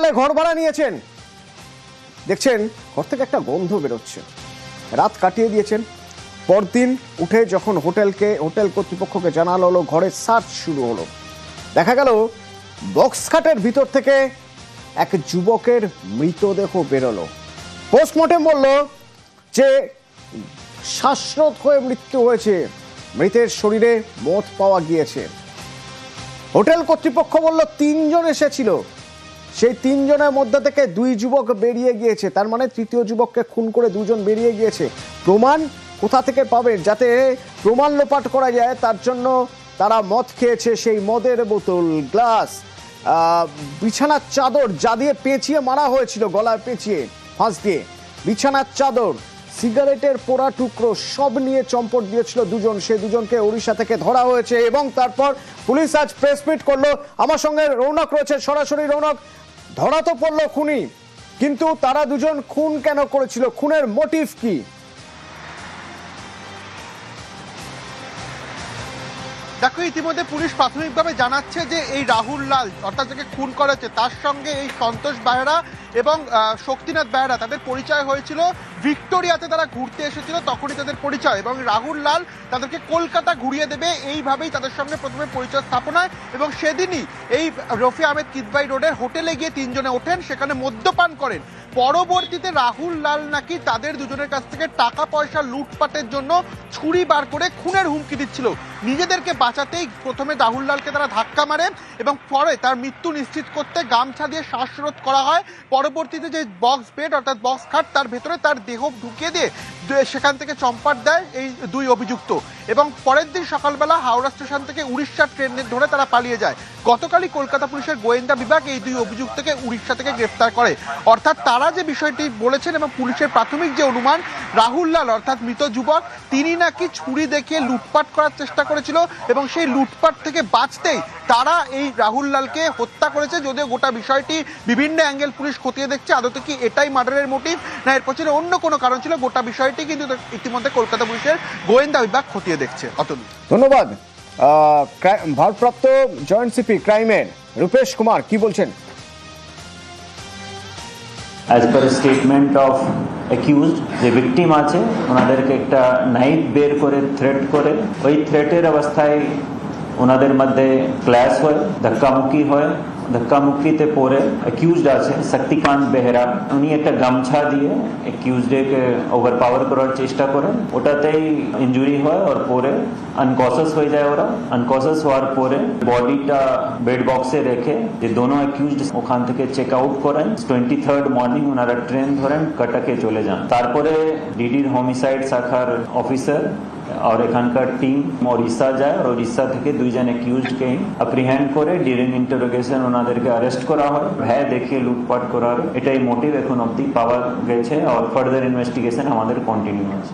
যেখানে ঘর ভাড়া নিয়েছেন, দেখছেন ঘর থেকে একটা গন্ধ বেরোচ্ছে। রাত কাটিয়ে দিয়েছেন। পরদিন উঠে যখন হোটেল কর্তৃপক্ষকে জানানো হলো, ঘরের সার্চ শুরু হলো। দেখা গেল বক্স খাটের ভিতর থেকে এক যুবকের মৃতদেহ বেরোলো। পোস্টমর্টেম বলল যে শ্বাসরোধ হয়ে মৃত্যু হয়েছে, মৃতের শরীরে মদ পাওয়া গিয়েছে। হোটেল কর্তৃপক্ষ বলল 3 জন এসেছিল, সেই 3 জনের মধ্যে থেকে 2 যুবক বেরিয়ে গিয়েছে। তার মানে তৃতীয় যুবককে খুন করে 2 জন বেরিয়ে গিয়েছে। প্রমাণ কোথা থেকে পাবে? যাতে প্রমাণ লোপাট করা যায় তার জন্য তারা মদ খেয়েছে, সেই মদের বোতল, গ্লাস, বিছানার চাদর যা দিয়ে পেঁচিয়ে মারা হয়েছিল, গলায় পেঁচিয়ে ফাঁস দিয়ে, বিছানার চাদর, সিগারেটের পোড়া টুকরো সব নিয়ে চম্পট দিয়েছিল 2 জন। সেই 2 জনকে ওড়িশা থেকে ধরা হয়েছে এবং তারপর পুলিশ আজ প্রেস মিট করলো। আমার সঙ্গে রৌনক রয়েছে সরাসরি। রৌনক, ধরা তো পড়লো খুনি, কিন্তু তারা 2 জন খুন কেন করেছিল? খুনের মোটিভ কি? দেখো, ইতিমধ্যে পুলিশ প্রাথমিকভাবে জানাচ্ছে যে এই রাহুল লাল অর্থাৎ যাকে খুন করেছে তার সঙ্গে এই সন্তোষ বেহরা এবং শক্তিনাথ বেহরা তাদের পরিচয় হয়েছিল ভিক্টোরিয়াতে। তারা ঘুরতে এসেছিল, তখনই তাদের পরিচয়। এবং রাহুল লাল তাদেরকে কলকাতা ঘুরিয়ে দেবে, এইভাবেই তাদের সঙ্গে প্রথমে পরিচয় স্থাপন হয়। এবং সেদিনই এই রফি আহমেদ কিদবাই রোডের হোটেলে গিয়ে 3 জনে ওঠেন, সেখানে মদ্যপান করেন। পরবর্তীতে রাহুল লাল নাকি তাদের 2 জনের কাছ থেকে টাকা পয়সা লুটপাটের জন্য ছুরি বার করে খুনের হুমকি দিচ্ছিল। নিজেদেরকে বাঁচাতেই প্রথমে রাহুল লালকে তারা ধাক্কা মারে এবং পরে তার মৃত্যু নিশ্চিত করতে গামছা দিয়ে শ্বাসরোধ করা হয়। পরবর্তীতে যে বক্স বেড অর্থাৎ বক্স খাট, তার ভেতরে তার দেহ ঢুকিয়ে দিয়ে সেখান থেকে চম্পাট দেয় এই 2 অভিযুক্ত। এবং পরের দিন সকালবেলা হাওড়া স্টেশন থেকে উড়িষ্যা ট্রেন ধরে তারা পালিয়ে যায়। গতকালই কলকাতা পুলিশের গোয়েন্দা বিভাগ এই 2 অভিযুক্তকে উড়িষ্যা থেকে গ্রেফতার করে। অর্থাৎ তারা যে বিষয়টি বলেছেন এবং পুলিশের প্রাথমিক যে অনুমান, রাহুল লাল অর্থাৎ মৃত যুবক, তিনি নাকি ছুরি দেখিয়ে লুটপাট করার চেষ্টা করেছিল এবং সেই লুটপাট থেকে বাঁচতেই তারা এই রাহুল লালকে হত্যা করেছে। যদিও গোটা বিষয়টি বিভিন্ন অ্যাঙ্গেল পুলিশ খতিয়ে দেখছে, আদতে কি এটাই মার্ডারের মোটিভ না এর পেছনে অন্য কোনো কারণ ছিল, গোটা বিষয়টি কিন্তু ইতিমধ্যে কলকাতা পুলিশের গোয়েন্দা বিভাগ খতিয়ে দেখছে। অতুল, ধন্যবাদ। ভারপ্রাপ্ত জয়েন্ট সিপি ক্রাইমের রূপেশ কুমার কি বলছেন? As per statement of accused, যে ভিকটিম আছে ওনাদেরকে একটা নাইফ বের করে থ্রেট করে, ওই থ্রেটের অবস্থায় ওনাদের মধ্যে ক্ল্যাশ হয়, ধাক্কামুক্কি হয়। ধাক্কামুক্কিতে পরে অ্যাকিউজড আছে শক্তিকান্ত বেহরা, উনি একটা গামছা দিয়ে অ্যাকিউজডকে ওভারপাওয়ার করার চেষ্টা করেন, ওটাতেই ইনজুরি হয় আর পরে আনকনসিয়াস হয়ে যায়। ওরা আনকনসিয়াস হওয়ার পরে বডিটা বেড বক্সে রেখে যে দোনো অ্যাকিউজড ওখান থেকে চেক আউট করেন। 23rd মর্নিং ওনারা ট্রেন ধরেন, কটকে চলে যান। তারপরে ডিডির হোমিসাইড শাখার অফিসার আর এখানকার টিম ওড়িশা যায়, আর ওড়িশা থেকে 2 জন অ্যাকিউজডকে অ্যাপ্রিহেন্ড করে ডিউরিং ইন্টারোগেশন ওনাদেরকে অ্যারেস্ট করা হয়, ভয় দেখিয়ে লুটপাট করার। এটাই মোটিভ এখন অবধি পাওয়া গেছে আর ফার্দার ইনভেস্টিগেশন আমাদের কন্টিনিউ আছে।